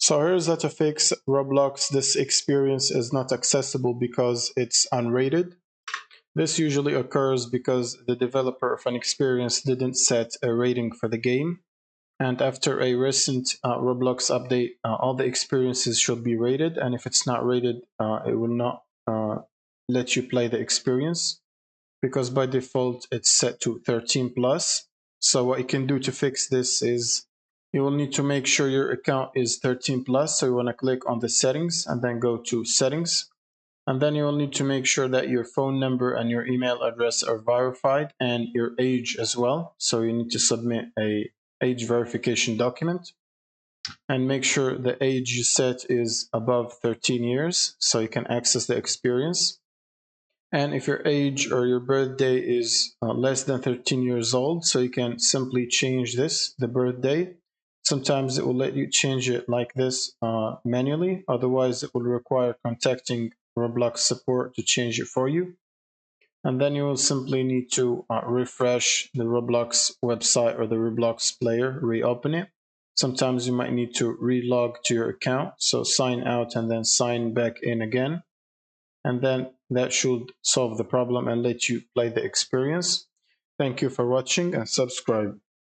So here's how to fix Roblox. This experience is not accessible because it's unrated. This usually occurs because the developer of an experience didn't set a rating for the game. And after a recent Roblox update, all the experiences should be rated. And if it's not rated, it will not let you play the experience because by default it's set to 13 plus. So what you can do to fix this is you will need to make sure your account is 13 plus. So you want to click on the settings and then go to settings. And then you will need to make sure that your phone number and your email address are verified and your age as well. So you need to submit a age verification document and make sure the age you set is above 13 years so you can access the experience. And if your age or your birthday is less than 13 years old, so you can simply change this, the birthday. Sometimes it will let you change it like this manually. Otherwise, it will require contacting Roblox support to change it for you. And then you will simply need to refresh the Roblox website or the Roblox player, reopen it. Sometimes you might need to relog to your account. So sign out and then sign back in again. And then that should solve the problem and let you play the experience. Thank you for watching and subscribe.